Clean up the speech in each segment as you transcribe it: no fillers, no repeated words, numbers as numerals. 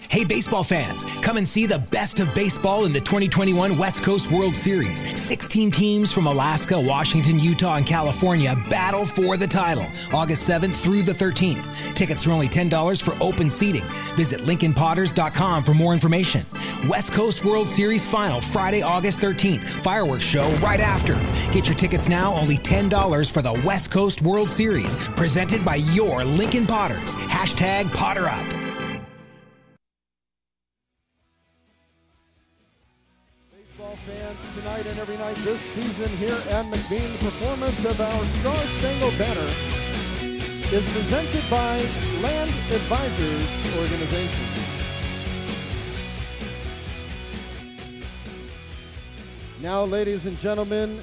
Hey, baseball fans, come and see the best of baseball in the 2021 West Coast World Series. 16 teams from Alaska, Washington, Utah, and California battle for the title, August 7th through the 13th. Tickets are only $10 for open seating. Visit LincolnPotters.com for more information. West Coast World Series Final, Friday, August 13th. Fireworks show right after. Get your tickets now, only $10 for the West Coast World Series, presented by your Lincoln Potters. Hashtag PotterUp. Fans, tonight and every night this season here at McBean, the performance of our Star Spangled Banner is presented by Land Advisors Organization. Now, ladies and gentlemen,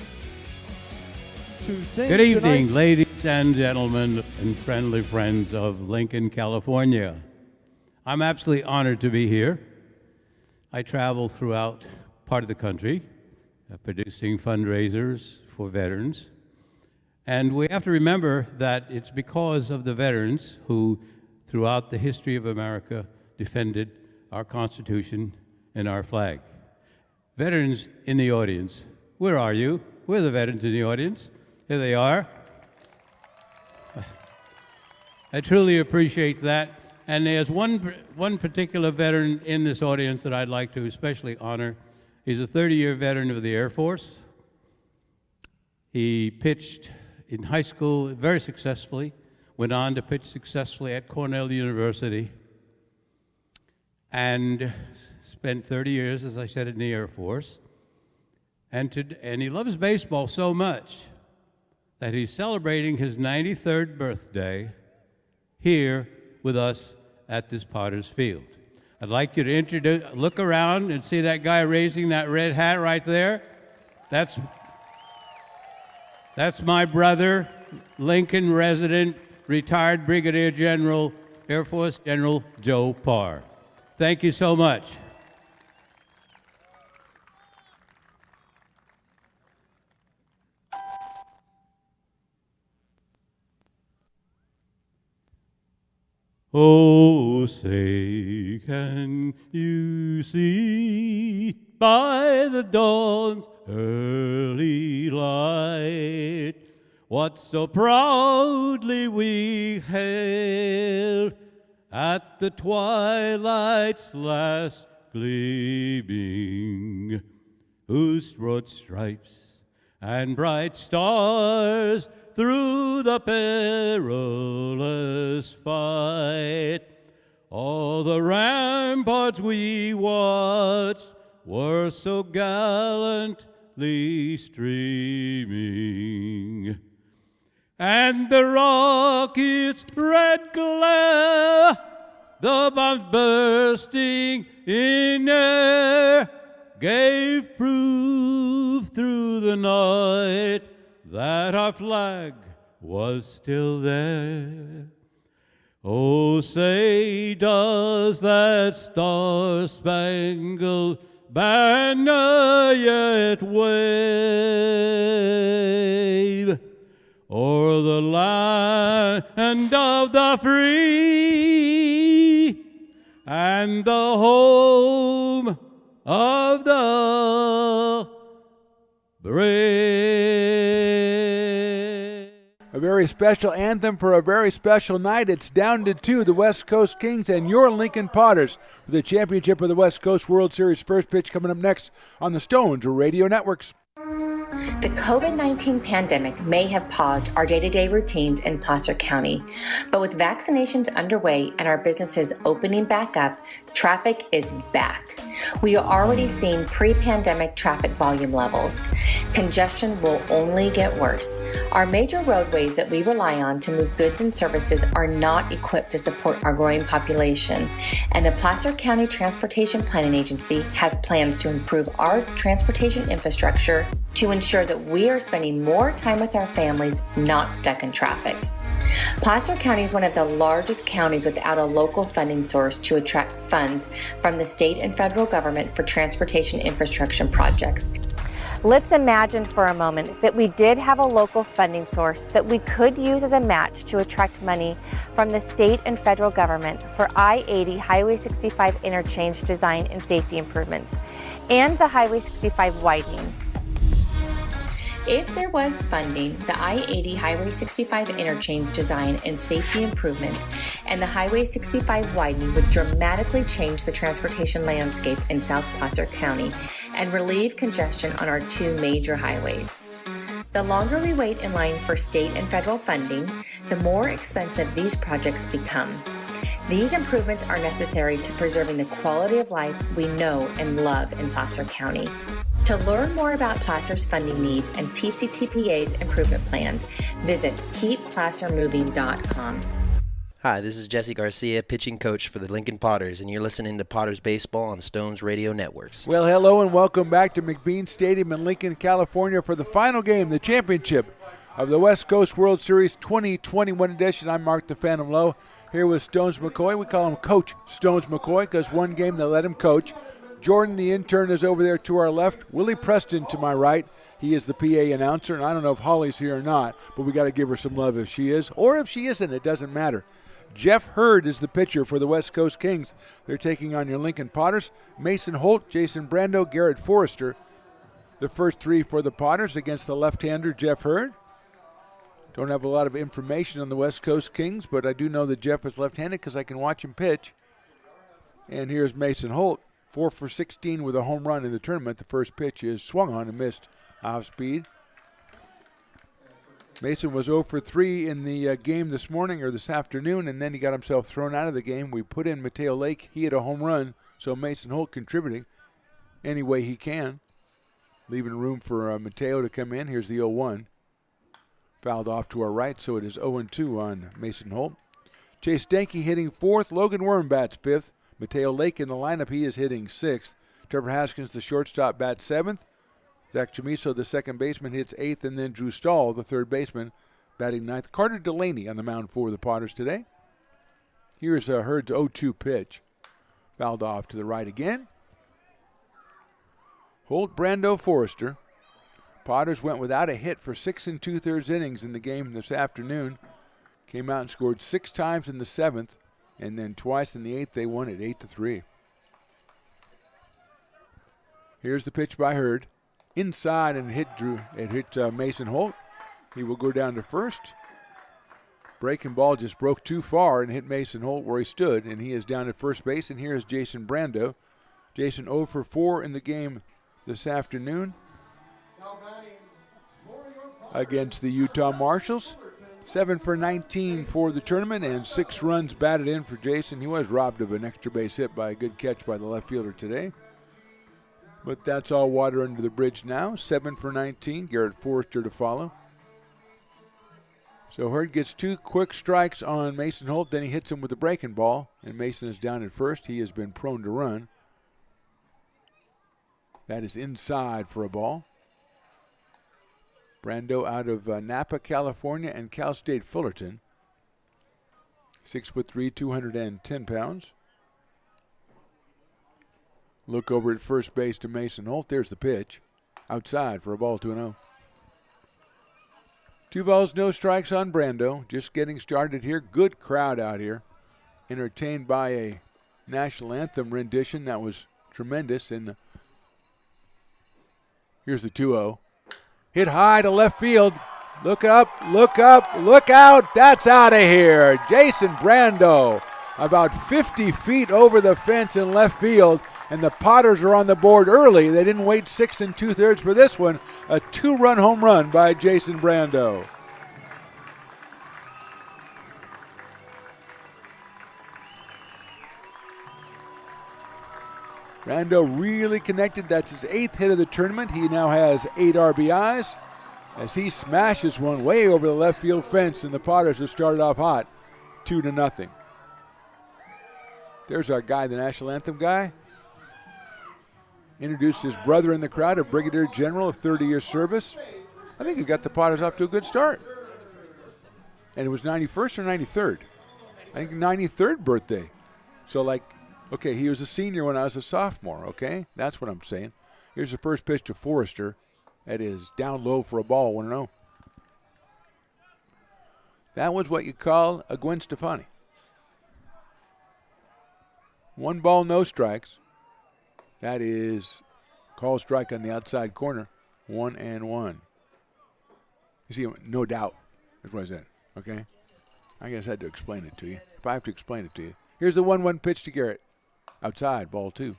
to sing Good evening, ladies and gentlemen and friendly friends of Lincoln, California. I'm absolutely honored to be here. I travel throughout part of the country, producing fundraisers for veterans. And we have to remember that it's because of the veterans who, throughout the history of America, defended our Constitution and our flag. Veterans in the audience, where are you? Where are the veterans in the audience? Here they are. I truly appreciate that. And there's one particular veteran in this audience that I'd like to especially honor. He's a 30-year veteran of the Air Force. He pitched in high school very successfully, went on to pitch successfully at Cornell University, and spent 30 years, as I said, in the Air Force. And he loves baseball so much that he's celebrating his 93rd birthday here with us at this Potter's Field. I'd like you to look around and see that guy raising that red hat right there. That's my brother, Lincoln resident, retired Brigadier General, Air Force General Joe Parr. Thank you so much. Oh, say, can you see by the dawn's early light what so proudly we hailed at the twilight's last gleaming, whose broad stripes and bright stars through the perilous fight, all the ramparts we watched were so gallantly streaming, and the rocket's red glare, the bombs bursting in air, gave proof through the night that our flag was still there. Oh, say, does that star-spangled banner yet wave o'er the land of the free and the home of the brave? A very special anthem for a very special night. It's down to 2, the West Coast Kings and your Lincoln Potters for the championship of the West Coast World Series. First pitch coming up next on the Stones Radio Networks. The COVID-19 pandemic may have paused our day-to-day routines in Placer County, but with vaccinations underway and our businesses opening back up, traffic is back. We are already seeing pre-pandemic traffic volume levels. Congestion will only get worse. Our major roadways that we rely on to move goods and services are not equipped to support our growing population, and the Placer County Transportation Planning Agency has plans to improve our transportation infrastructure to ensure that we are spending more time with our families, not stuck in traffic. Placer County is one of the largest counties without a local funding source to attract funds from the state and federal government for transportation infrastructure projects. Let's imagine for a moment that we did have a local funding source that we could use as a match to attract money from the state and federal government for I-80 Highway 65 interchange design and safety improvements and the Highway 65 widening. If there was funding, the I-80 Highway 65 interchange design and safety improvements and the Highway 65 widening would dramatically change the transportation landscape in South Placer County and relieve congestion on our two major highways. The longer we wait in line for state and federal funding, the more expensive these projects become. These improvements are necessary to preserving the quality of life we know and love in Placer County. To learn more about Placer's funding needs and PCTPA's improvement plans, visit keepplacermoving.com. Hi, this is Jesse Garcia, pitching coach for the Lincoln Potters, and you're listening to Potters Baseball on Stones Radio Networks. Well, hello and welcome back to McBean Stadium in Lincoln, California for the final game, the championship of the West Coast World Series 2021 edition. I'm Mark the Phantom Lowe, here with Stones McCoy. We call him Coach Stones McCoy because one game they let him coach. Jordan, the intern, is over there to our left. Willie Preston to my right. He is the PA announcer, and I don't know if Holly's here or not, but we got to give her some love if she is, or if she isn't, it doesn't matter. Jeff Hurd is the pitcher for the West Coast Kings. They're taking on your Lincoln Potters. Mason Holt, Jason Brando, Garrett Forrester. The first three for the Potters against the left-hander, Jeff Hurd. Don't have a lot of information on the West Coast Kings, but I do know that Jeff is left-handed because I can watch him pitch. And here's Mason Holt. 4 for 16 with a home run in the tournament. The first pitch is swung on and missed off speed. Mason was 0 for 3 in the game this morning or this afternoon, and then he got himself thrown out of the game. We put in Mateo Lake. He had a home run, so Mason Holt contributing any way he can, leaving room for Mateo to come in. Here's the 0-1. Fouled off to our right, so it is 0-2 on Mason Holt. Chase Stanky hitting fourth. Logan Worm bats fifth. Mateo Lake in the lineup, he is hitting sixth. Trevor Haskins, the shortstop, bats seventh. Zach Chamiso, the second baseman, hits eighth. And then Drew Stahl, the third baseman, batting ninth. Carter Delaney on the mound for the Potters today. Here's Hurd's 0-2 pitch. Fouled off to the right again. Holt, Brando, Forrester. Potters went without a hit for 6 2/3 innings in the game this afternoon. Came out and scored 6 times in the seventh. And then twice in the eighth, they won it 8-3. Here's the pitch by Hurd. Inside and hit Mason Holt. He will go down to first. Breaking ball just broke too far and hit Mason Holt where he stood, and he is down at first base. And here is Jason Brando. Jason 0 for 4 in the game this afternoon against the Utah Marshals. 7 for 19 for the tournament and 6 runs batted in for Jason. He was robbed of an extra base hit by a good catch by the left fielder today. But that's all water under the bridge now. 7 for 19. Garrett Forrester to follow. So Hurd gets 2 quick strikes on Mason Holt. Then he hits him with the breaking ball. And Mason is down at first. He has been prone to run. That is inside for a ball. Brando out of Napa, California, and Cal State Fullerton. 6'3", 210 pounds. Look over at first base to Mason Holt. There's the pitch. Outside for a ball, 2-0. 2 balls, no strikes on Brando. Just getting started here. Good crowd out here. Entertained by a national anthem rendition that was tremendous. And here's the 2-0. Hit high to left field. Look up, look up, look out. That's out of here. Jason Brando about 50 feet over the fence in left field. And the Potters are on the board early. They didn't wait 6 2/3 for this one. A 2-run home run by Jason Brando. Brando really connected. That's his 8th hit of the tournament. He now has 8 RBIs as he smashes one way over the left field fence, and the Potters have started off hot, 2-0. There's our guy, the national anthem guy. Introduced his brother in the crowd, a brigadier general of 30-year service. I think he got the Potters off to a good start. And it was 91st or 93rd? I think 93rd birthday. So okay, he was a senior when I was a sophomore, okay? That's what I'm saying. Here's the first pitch to Forrester. That is down low for a ball, 1-0. That was what you call a Gwen Stefani. 1 ball, no strikes. That is call strike on the outside corner. 1-1. You see, no doubt. That's what I said. Okay? I guess I had to explain it to you. If I have to explain it to you. Here's the 1-1 pitch to Garrett. Outside, ball 2.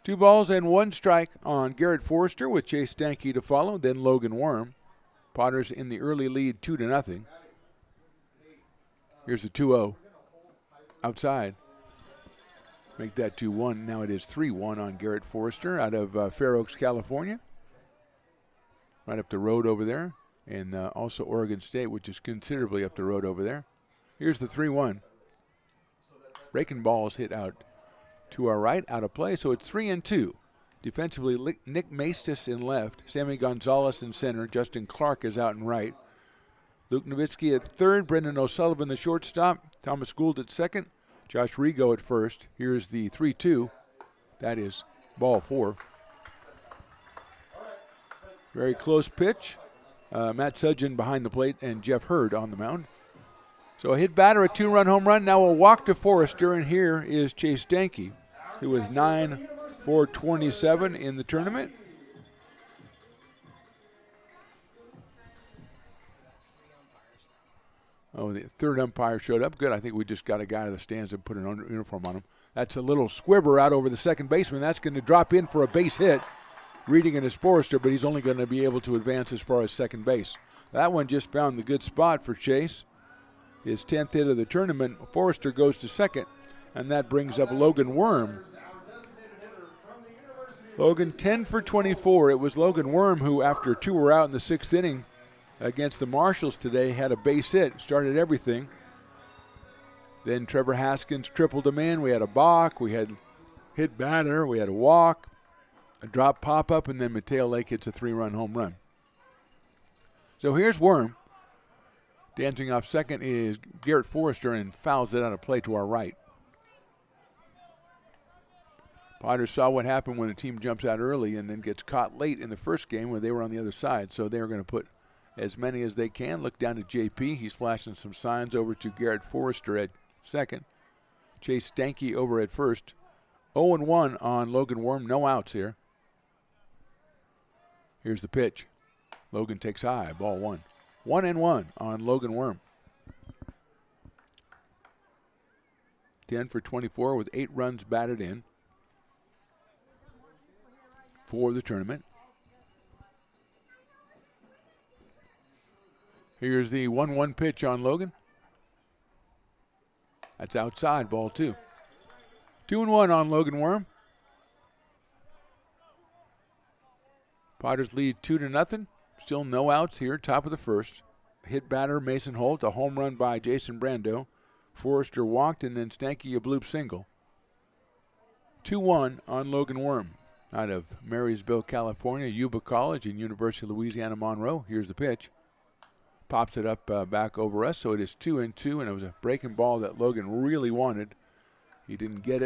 2 balls and 1 strike on Garrett Forrester with Chase Stanky to follow, then Logan Worm. Potters in the early lead 2-0. Here's the 2-0. Outside. Make that 2-1. Now it is 3-1 on Garrett Forrester out of Fair Oaks, California. Right up the road over there. And also Oregon State, which is considerably up the road over there. Here's the 3-1. Breaking ball is hit out to our right, out of play, so it's 3-2. Defensively, Nick Maestas in left, Sammy Gonzalez in center, Justin Clark is out in right. Luke Nowitzki at third, Brendan O'Sullivan the shortstop, Thomas Gould at second, Josh Rigo at first. Here's the 3-2. That is ball 4. Very close pitch. Matt Sudgen behind the plate and Jeff Hurd on the mound. So a hit batter, a 2-run home run. Now a walk to Forrester, and here is Chase Stanky, who was 9 for 27 in the tournament. Oh, the third umpire showed up. Good. I think we just got a guy to the stands and put an uniform on him. That's a little squibber out over the second baseman. That's going to drop in for a base hit. Reading it as Forrester, but he's only going to be able to advance as far as second base. That one just found the good spot for Chase. His 10th hit of the tournament. Forrester goes to second, and that brings up Logan Worm. Logan 10 for 24. It was Logan Worm who, after 2 were out in the 6th inning against the Marshals today, had a base hit, started everything. Then Trevor Haskins tripled him in. We had a balk, we had hit batter, we had a walk, a drop pop-up, and then Mateo Lake hits a 3-run home run. So here's Worm. Dancing off second is Garrett Forrester and fouls it out of play to our right. Potters saw what happened when a team jumps out early and then gets caught late in the first game when they were on the other side. So they're going to put as many as they can. Look down at JP. He's flashing some signs over to Garrett Forrester at second. Chase Stanky over at first. 0-1 on Logan Worm. No outs here. Here's the pitch. Logan takes high. Ball 1. 1-1 on Logan Worm. 10 for 24 with 8 runs batted in for the tournament. Here's the 1-1 pitch on Logan. That's outside, ball 2. 2-1 on Logan Worm. Potters lead 2-0. Still no outs here, top of the first. Hit batter Mason Holt, a home run by Jason Brando. Forrester walked, and then Stanky a bloop single. 2-1 on Logan Worm out of Marysville, California, Yuba College and University of Louisiana Monroe. Here's the pitch. Pops it up back over us, so it is 2-2, and it was a breaking ball that Logan really wanted. He didn't get it